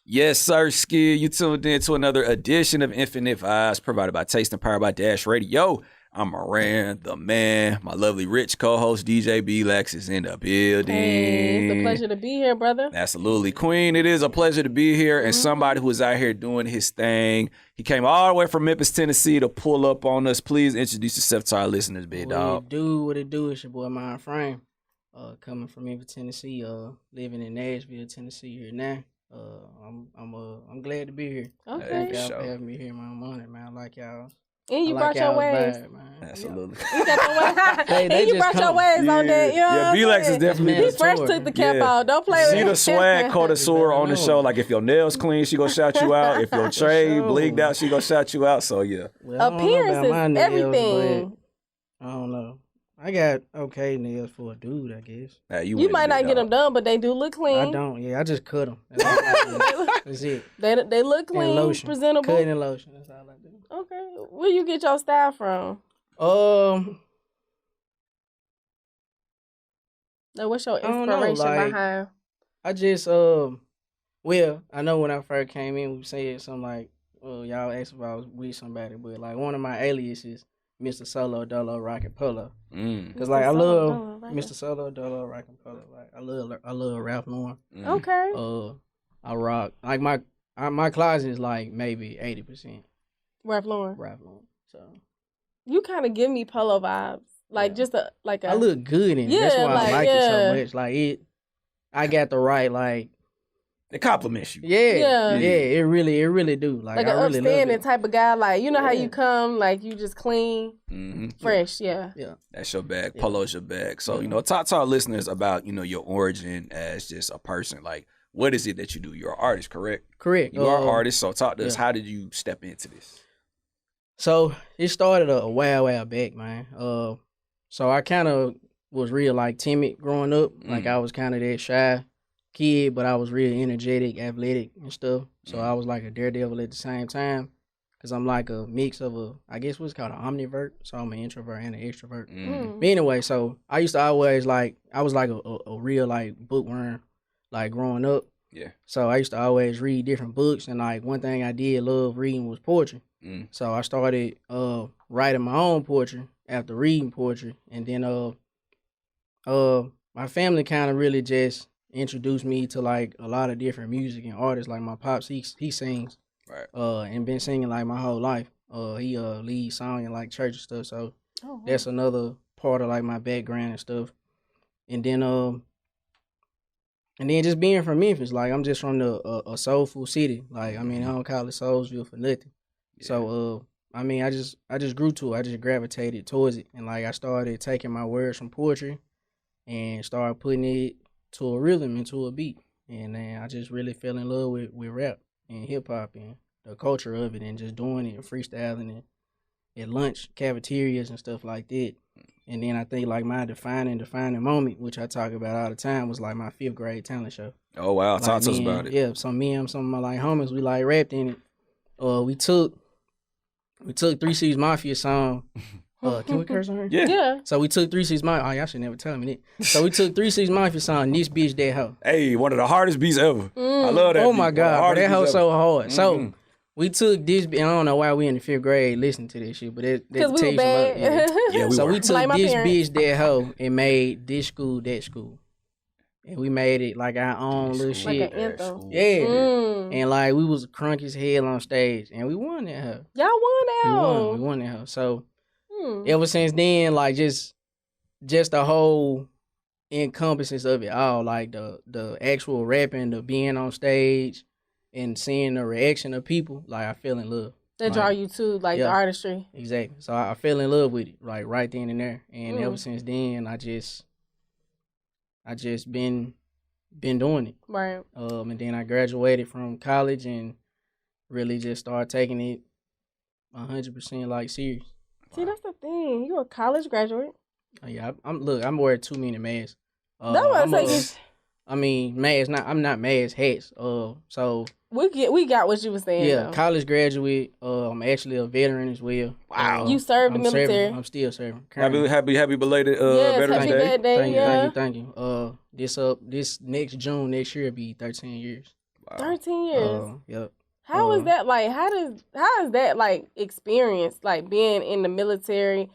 Yes, sir, Skid. You tuned in to another edition of Infinite Vibes, provided by Taste and Powered by Dash Radio. I'm Moran, the man. My lovely rich co-host DJ B-Lex is in the building. Hey, it's a pleasure to be here, brother. Absolutely, Queen. It is a pleasure to be here, and somebody who is out here doing his thing. He came all the way from Memphis, Tennessee to pull up on us. Please introduce yourself to our listeners, big dog. What it do? It's your boy MINDFRAME. Coming from Memphis, Tennessee. Living in Nashville, Tennessee here now. I'm glad to be here. Okay. Thank y'all for having me here, man. I'm on it, man. I like y'all. And you brought your waves. Absolutely. You got your waves. And you brought your waves on that. You know Yeah, B-Lex is definitely He fresh took the cap off. Don't play with See him. the swag connoisseur on the show. Like, if your nails clean, she gonna shout you out. If your tray blinked out, she gonna shout you out. So, yeah. Well, appearances, everything. I don't know. I got okay nails for a dude, I guess. You might not get them done, but they do look clean. I don't. Yeah, I just cut them. That's it. They look clean, and lotion. presentable. Cutting and lotion. That's all I do. Okay. Where you get your style from? Now, what's your inspiration behind? I just well, I know when I first came in, we said something like, y'all asked if I was with somebody, but like one of my aliases, Mr. Solo Dolo Rocket Polo. Cause like I love Mr. Solo Dolo Rocket Polo. Like I love Ralph Lauren. Okay. I rock like my closet is like maybe 80% Ralph Lauren. So you kind of give me polo vibes, like just a. I look good in it. That's why I like it so much. Like I got the right like. It compliments you. Yeah. It really do. Like an I really upstanding love it. type of guy. Like you know how you come, like you just clean, fresh. Yeah. That's your bag. Polo's your bag. So talk to our listeners about your origin as just a person. Like, what is it that you do? You're an artist, correct? Correct. You are an artist. So talk to us. How did you step into this? So it started a while back, man. So I kind of was real like timid growing up. Like I was kind of that shy kid, but I was real energetic, athletic and stuff. So I was like a daredevil at the same time, because I'm like a mix of I guess what's called an omnivert. So I'm an introvert and an extrovert. But anyway, so I used to always I was like a real like bookworm, like growing up. Yeah. So I used to always read different books, and like one thing I did love reading was poetry. So I started writing my own poetry after reading poetry, and then my family kind of really just introduced me to like a lot of different music and artists. Like my pops, he sings, right? And been singing like my whole life. He lead song in like church and stuff. So that's another part of like my background and stuff. And then just being from Memphis, like I'm just from a soulful city. Like I mean, I don't call it Soulsville for nothing. Yeah. So I mean, I just grew to it. I just gravitated towards it, and like I started taking my words from poetry and started putting it to a rhythm and to a beat. And then I just really fell in love with rap and hip hop and the culture of it, and just doing it and freestyling it at lunch, cafeterias and stuff like that. And then I think like my defining moment, which I talk about all the time, was like my 5th grade talent show. Oh wow, like talk to us about it. Yeah, so me and some of my like homies, we like rapped in it. We took 3 6 Mafia song. Can we curse on her? Yeah. So we took 3 6 Mafia. Oh, y'all should never tell me that. So we took 3 6 Mafia song, This Bitch That Hoe. Hey, one of the hardest beats ever. I love that. Oh my God, that hoe so hard. So we took this. I don't know why we in the 5th grade listening to this shit, but that because we were bad. Yeah, so we took This Bitch That Hoe and made This School That School. And we made it like our own little shit. Like an anthem. Yeah. And like we was crunk as hell on stage, and we won that hoe. Y'all won that hoe. We won that hoe. So ever since then, like just the whole encompasses of it all, like the actual rapping, the being on stage, and seeing the reaction of people, like I fell in love. That draw you to like the artistry. Exactly. So I fell in love with it, like right then and there. And ever since then, I just been doing it. Right. And then I graduated from college and really just started taking it 100% like serious. See, that's the thing. You a college graduate. Oh, yeah, I'm wearing too many masks. That's what I'm saying. I mean, masks. I'm not mask hats. So we got what you were saying. Yeah, though. College graduate. I'm actually a veteran as well. Wow. You served the military. I'm still serving. Happy belated Veterans Day. Thank you. This next June next year will be 13 years. Wow. 13 years. Yep. How is that like? How is that like experience like being in the military?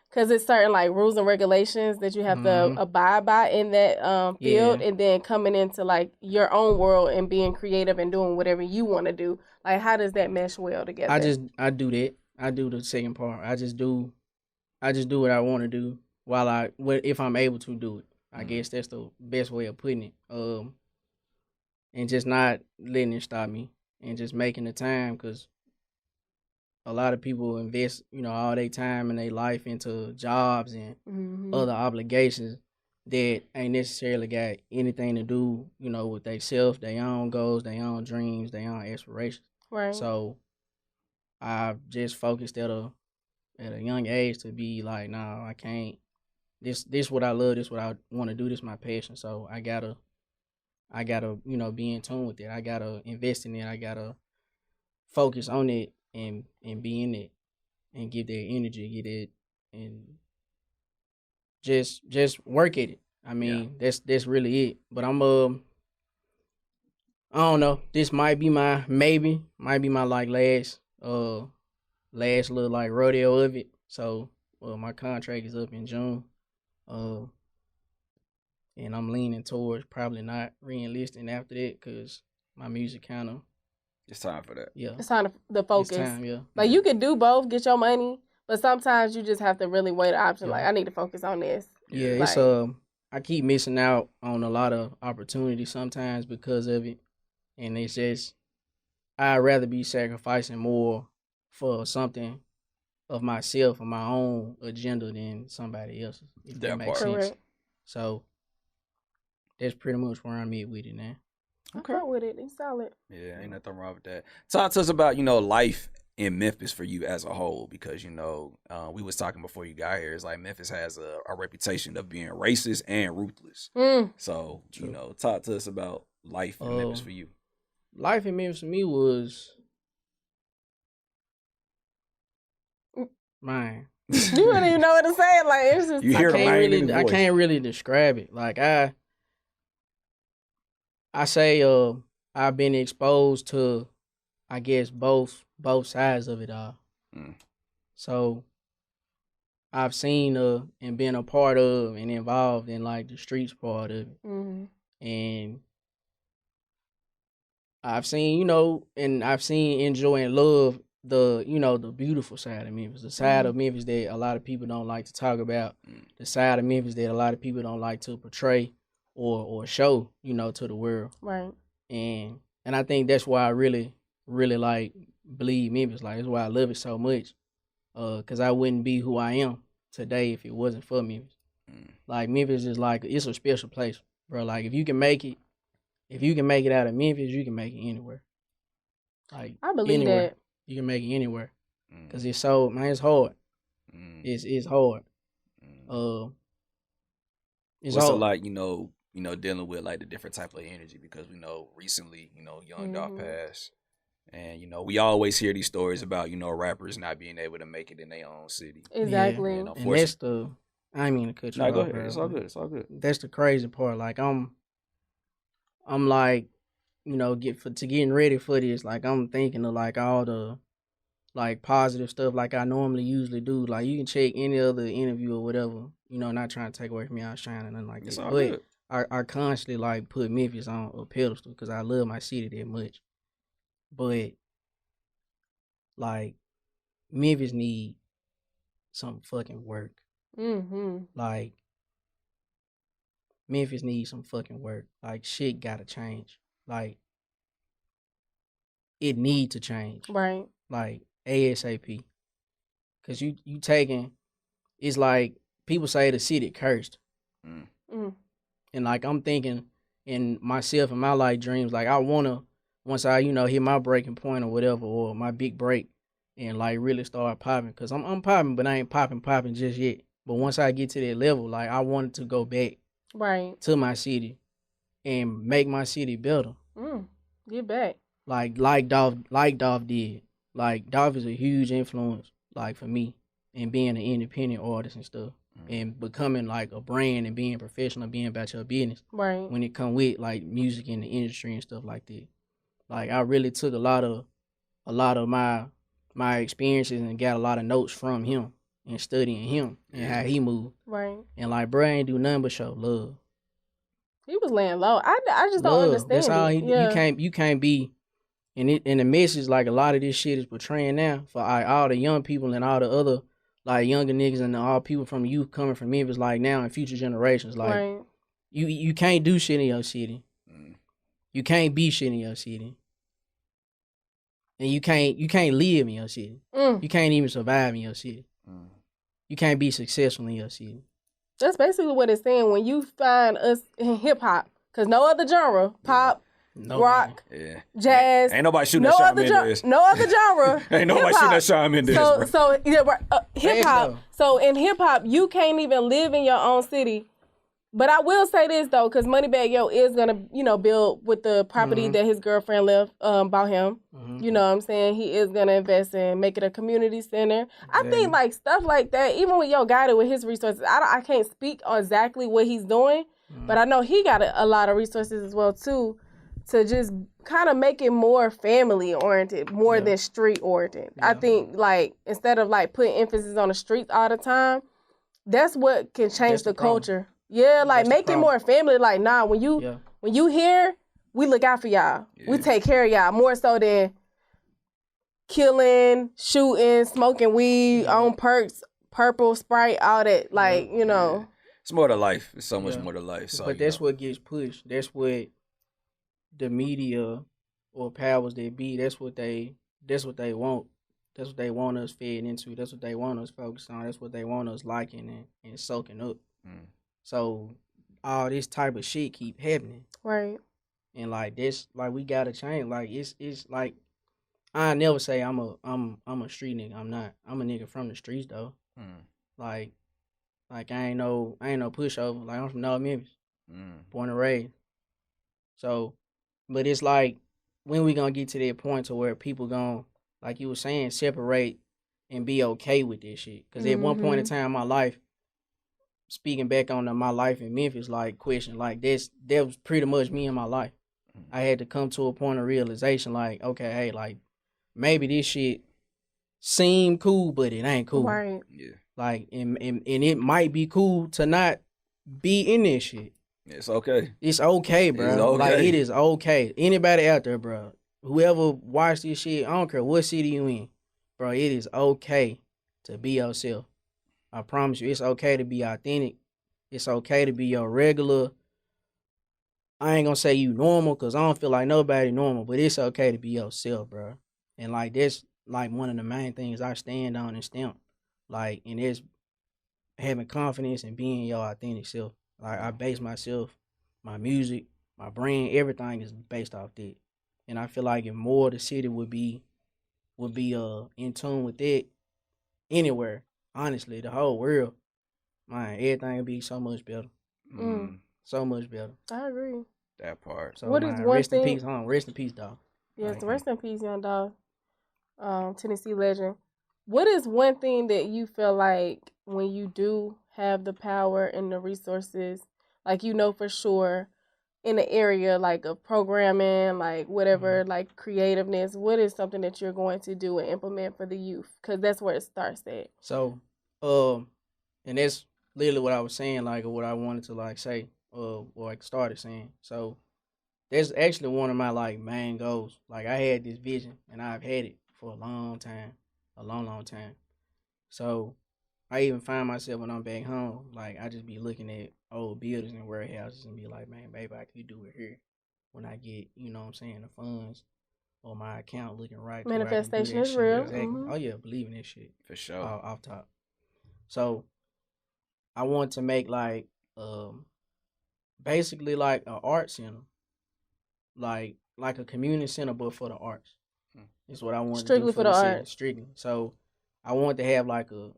Because it's certain like rules and regulations that you have to abide by in that field, and then coming into like your own world and being creative and doing whatever you want to do. Like, how does that mesh well together? I do that. I do the second part. I just do what I want to do if I'm able to do it. I guess that's the best way of putting it. And just not letting it stop me and just making the time, because a lot of people invest, all their time and their life into jobs and other obligations that ain't necessarily got anything to do, with themselves, their own goals, their own dreams, their own aspirations. Right. So I just focused at a young age to be like, nah, I can't. This what I love. This what I want to do. This my passion. So I gotta, be in tune with it. I gotta invest in it. I gotta focus on it and be in it and give that energy, get it, and just work at it. I mean, that's really it. But I'm I don't know. This might be my like last little like rodeo of it. So my contract is up in June. And I'm leaning towards probably not re-enlisting after that, because my music kind of... It's time for that. Yeah. It's time to focus. It's time, yeah. Like, you can do both, get your money, but sometimes you just have to really weigh the option. Like, I need to focus on this. Yeah, like, it's I keep missing out on a lot of opportunities sometimes because of it. And it's just, I'd rather be sacrificing more for something of myself or my own agenda than somebody else's, if that makes sense. Correct. So that's pretty much where I'm at with it now. Okay. With it. It's solid. Yeah, ain't nothing wrong with that. Talk to us about, life in Memphis for you as a whole, because, we was talking before you got here. It's like Memphis has a reputation of being racist and ruthless. So, talk to us about life in Memphis for you. Life in Memphis for me was... Man. You wouldn't even know what to say. Like, it's just... I can't really describe it. Like, I say I've been exposed to, I guess, both sides of it all. So I've seen and been a part of and involved in like the streets part of it. And I've seen, enjoy and love the beautiful side of Memphis, the side of Memphis that a lot of people don't like to talk about, the side of Memphis that a lot of people don't like to portray or show, to the world. Right. And I think that's why I really, really like bleed Memphis. Like, that's why I love it so much. Cause I wouldn't be who I am today if it wasn't for Memphis. Like, Memphis is like, it's a special place, bro. Like, if you can make it out of Memphis, you can make it anywhere. Like, I believe anywhere. That. You can make it anywhere. Cause it's so, man, it's hard. It's hard. It's hard. Like, dealing with like the different type of energy, because we know recently, Young Dolph passed. And, we always hear these stories about, rappers not being able to make it in their own city. Exactly. And that's I didn't mean to cut you off. Go ahead. It's all good. It's all good. That's the crazy part. Like, I'm like, getting ready for this. Like, I'm thinking of like all the like positive stuff like I normally usually do. Like, you can check any other interview or whatever, not trying to take away from y'all shine or nothing like that. But I constantly like put Memphis on a pedestal because I love my city that much. But like, Memphis need some fucking work. Like, Memphis needs some fucking work. Like, shit gotta change. Like, it need to change. Right. Like, ASAP. Cause you taking, it's like people say the city cursed. And like, I'm thinking in myself and my life dreams, like, I wanna, once I, hit my breaking point or whatever, or my big break, and like really start popping. Cause I'm popping, but I ain't popping just yet. But once I get to that level, like, I wanted to go back to my city and make my city better. Get back. Like Dolph did. Like, Dolph is a huge influence, like, for me, in being an independent artist and stuff. And becoming like a brand and being professional, being about your business. Right. When it come with like music in the industry and stuff like that. Like I really took a lot of my experiences and got a lot of notes from him and studying him and how he moved. Right. And like bro ain't do nothing but show love. He was laying low. I just Love. don't understand. That's all it. you can't be. And the message, like a lot of this shit is portraying now for like, all the young people and all the other like younger niggas and all people from youth coming from Memphis like now and future generations. Like right. you can't do shit in your city. You can't be shit in your city. And you can't live in your city. You can't even survive in your city. You can't be successful in your city. That's basically what it's saying when you find us in hip hop, because no other genre, pop, rock, jazz, ain't nobody shooting at Shawn Mendes. No other genre. Ain't nobody shooting at Shawn Mendes. So hip hop. So in hip hop, you can't even live in your own city. But I will say this though, because Moneybagg Yo is gonna, build with the property that his girlfriend left bought him. You know what I'm saying? He is gonna invest in make it a community center. I think like stuff like that, even with Yo Gotti with his resources, I can't speak on exactly what he's doing, but I know he got a lot of resources as well too, to just kind of make it more family oriented, more than street oriented. I think like instead of like putting emphasis on the streets all the time, that's what can change the culture. Yeah, like make it more family. Like, nah, when you here, we look out for y'all. Yeah. We take care of y'all more so than killing, shooting, smoking weed on perks, purple Sprite, all that. Like, it's more to life. It's so much more to life. So, but that's what gets pushed. That's what the media or powers that be. That's what they want. That's what they want us fed into. That's what they want us focused on. That's what they want us liking and soaking up. So all this type of shit keep happening. Right. And like this, like we gotta change. Like it's like I never say I'm a street nigga. I'm not. I'm a nigga from the streets though. Like I ain't no pushover. Like I'm from North Memphis. Born and raised. So but it's like when we gonna get to that point to where people gonna, like you were saying, separate and be okay with this shit. Cause at one point in time in my life, speaking back on my life in Memphis, like question, like that was pretty much me in my life. I had to come to a point of realization, like, okay, hey, like maybe this shit seem cool, but it ain't cool. Right. Yeah. Like, and it might be cool to not be in this shit. It's okay. It's okay, bro. It's okay. Like it is okay. Anybody out there, bro, whoever watch this shit, I don't care what city you in, bro. It is okay to be yourself. I promise you, it's okay to be authentic. It's okay to be your regular. I ain't gonna say you normal, cause I don't feel like nobody normal, but it's okay to be yourself, bro. And like that's like one of the main things I stand on and stamp. Like, and it's having confidence and being your authentic self. Like I base myself, my music, my brand, everything is based off that. And I feel like if more of the city would be in tune with that anywhere. Honestly, the whole world, man, everything would be so much better. So much better. I agree. That part. So, what is one rest thing? In peace, rest in peace, dog. Yes, rest in peace, Young Dolph. Tennessee Legend. What is one thing that you feel like when you do have the power and the resources, like for sure, in the area like of programming, like whatever, like creativeness, what is something that you're going to do and implement for the youth? Because that's where it starts at. So, and that's literally what I was saying, like, or what I wanted to like say, or like started saying. So that's actually one of my like main goals. Like I had this vision and I've had it for a long time. So I even find myself when I'm back home, like I just be looking at old buildings and warehouses and be like, man, baby, I could do it here when I get, you know what I'm saying, the funds or my account looking right. Manifestation is real. Exactly. Oh yeah, believe in this shit. For sure. Off top. So I want to make like basically like an art center. Like a community center but for the arts. Is what I want strictly to do for the arts. Strictly. So I want to have like a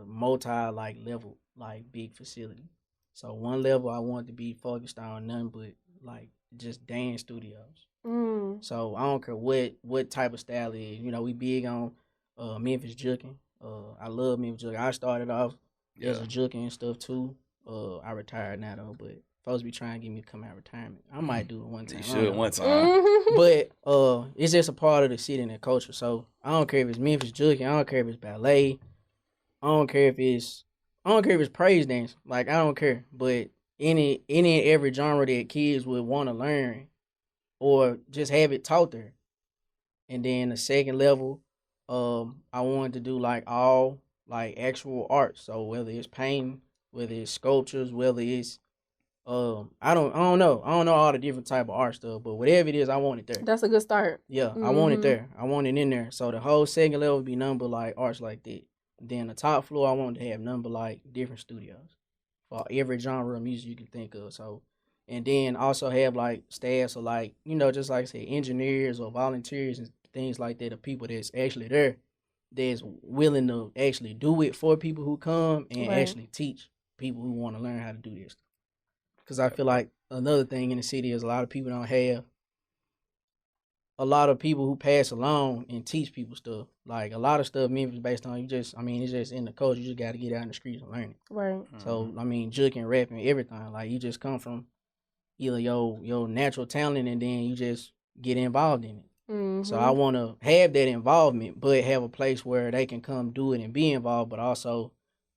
multi like level like big facility. So one level I want to be focused on nothing but like just dance studios. So I don't care what type of style it is. We big on Memphis juking. I love Memphis juking. I started off as a juking and stuff too. I retired now though, but supposed to be trying to get me to come out of retirement. I might do it one time. You should one time. But it's just a part of the city and the culture. So I don't care if it's Memphis juking. I don't care if it's ballet. I don't care if it's praise dance. Like, I don't care. But any and every genre that kids would want to learn or just have it taught there. And then the second level, I wanted to do like all like actual art. So whether it's painting, whether it's sculptures, whether it's I don't know. I don't know all the different type of art stuff, but whatever it is, I want it there. That's a good start. Yeah, I want it there. I want it in there. So the whole second level would be number like arts like that. Then the top floor, I wanted to have number like different studios for every genre of music you can think of. So, and then also have like staffs of like, you know, just like I said, engineers or volunteers and things like that, of people that's actually there, that's willing to actually do it for people who come and actually teach people who want to learn how to do this. Because I feel like another thing in the city is a lot of people don't have a lot of people who pass along and teach people stuff. Like a lot of stuff Memphis based on it's just in the culture. You just got to get out in the streets and learn it. Right. So, I mean, juking, rapping, everything. Like, you just come from either your natural talent and then you just get involved in it. So I want to have that involvement, but have a place where they can come do it and be involved, but also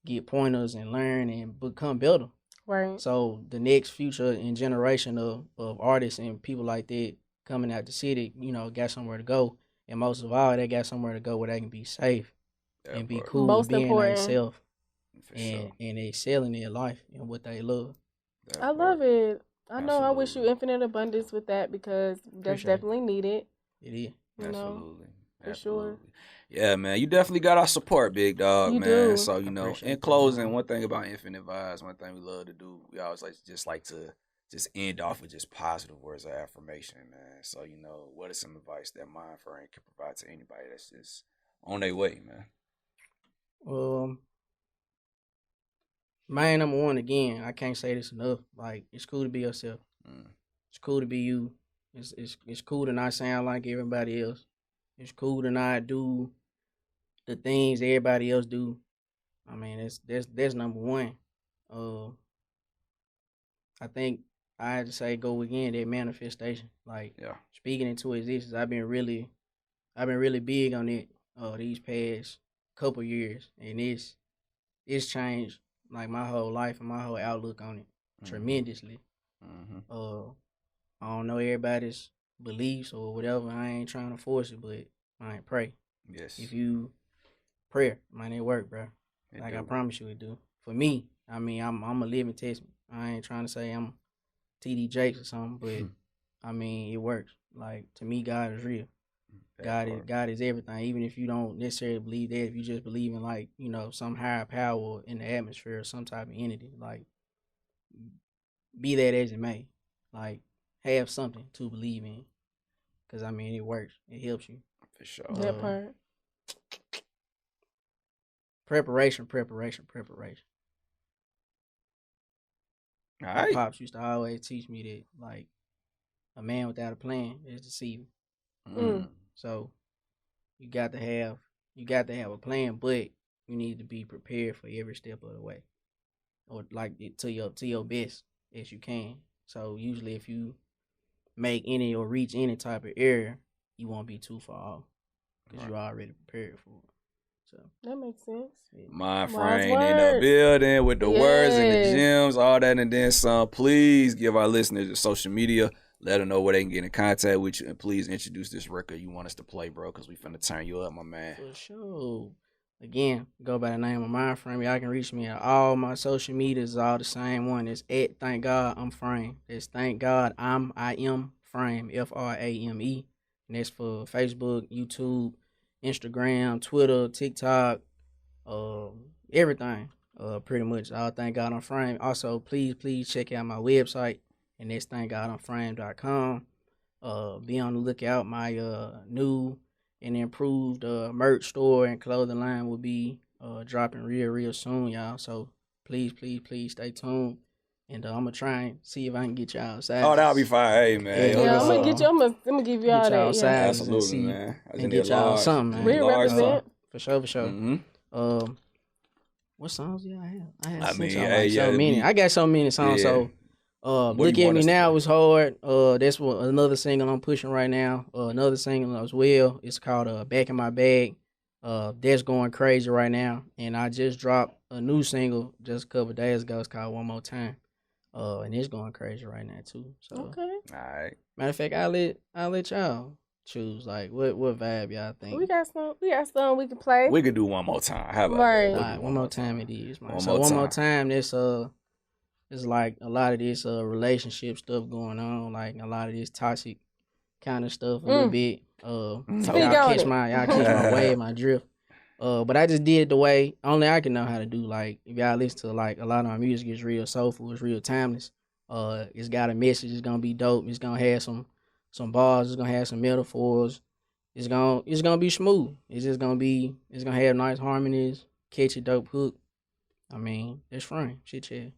get pointers and learn and become better. Right. So the next future and generation of artists and people like that coming out the city, you know, got somewhere to go. And most of all, they got somewhere to go where they can be safe and be cool and being themselves and excelling in life and what they love. I love it. I know. I wish you infinite abundance with that, because that's definitely needed. It is. Absolutely. For sure. Yeah, man, you definitely got our support, big dog, you man. Do. So, you know, in closing, one thing about Infinite Vibes, one thing we love to do, we always like to end off with just positive words of affirmation, man. So, you know, what is some advice that MINDFRAME can provide to anybody that's just on their way, man? My number one, again, I can't say this enough. Like, it's cool to be yourself. It's cool to be you. It's cool to not sound like everybody else. It's cool to not do the things everybody else do. I mean, that's number one. I think I had to say go again, that manifestation. Like, speaking into existence. I've been really big on it these past couple years, and it's changed like my whole life and my whole outlook on it tremendously. I don't know everybody's beliefs or whatever. I ain't trying to force it, but I ain't pray. Yes. If you pray, man, it work, bro. I promise you it do. For me, I mean, I'm a living testament. I ain't trying to say I'm TD Jakes or something, but I mean, it works. Like, to me, God is real. God is everything. Even if you don't necessarily believe that, if you just believe in, like, you know, some higher power in the atmosphere or some type of entity, like, be that as it may, like, have something to believe in. Because, I mean, it works. It helps you. For sure. That part. Preparation. All right. My pops used to always teach me that, like, a man without a plan is deceiving. So you got to have a plan, but you need to be prepared for every step of the way, or like to your best as you can. So usually, if you make any or reach any type of area, you won't be too far off because you're already prepared for it. So that makes sense. MINDFRAME in the building with the words and the gems, all that and then some. Please give our listeners your social media. Let them know where they can get in contact with you, and please introduce this record you want us to play, bro, because we finna turn you up, my man. For sure. Again, go by the name of MINDFRAME. Y'all can reach me at all my social medias, all the same one. It's at ThankGodImFRAME. That's ThankGodImFRAME, FRAME. And that's for Facebook, YouTube, Instagram, Twitter, TikTok, everything. Pretty much all ThankGodImFRAME. Also, please check out my website, and that's ThankGodImFRAME.com. Be on the lookout. My new and improved merch store and clothing line will be dropping real soon, y'all. So please stay tuned. And I'm gonna try and see if I can get y'all outside. Oh, that'll be fine, hey man. Yeah, I'm gonna get you. I'm gonna give you all that. Yeah, absolutely, man. And get y'all something, man. We represent. For sure. What songs do y'all have? I got so many songs. So Look at Me Now was hard. That's what another single I'm pushing right now. Another single as well. It's called Back in My Bag. That's going crazy right now. And I just dropped a new single just a couple of days ago. It's called One More Time. And it's going crazy right now too. So okay. All right. Matter of fact, I'll let y'all choose like what vibe y'all think. We got some we can play. We could do One More Time. How about right. that? All right, one more time it is, man. One more time. This it's like a lot of this relationship stuff going on, like a lot of this toxic kind of stuff a little bit. Y'all catch my wave, my drift. But I just did it the way only I can know how to do. Like if y'all listen to like a lot of my music is real soulful, it's real timeless. It's got a message, it's gonna be dope, it's gonna have some bars, it's gonna have some metaphors, it's gonna be smooth. It's gonna have nice harmonies, catchy dope hook. I mean, it's Frame, Shitchea.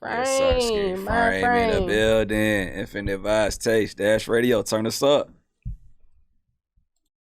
Yes, sir. Frame in the building. Infinite Vibes Taste Dash Radio. Turn us up.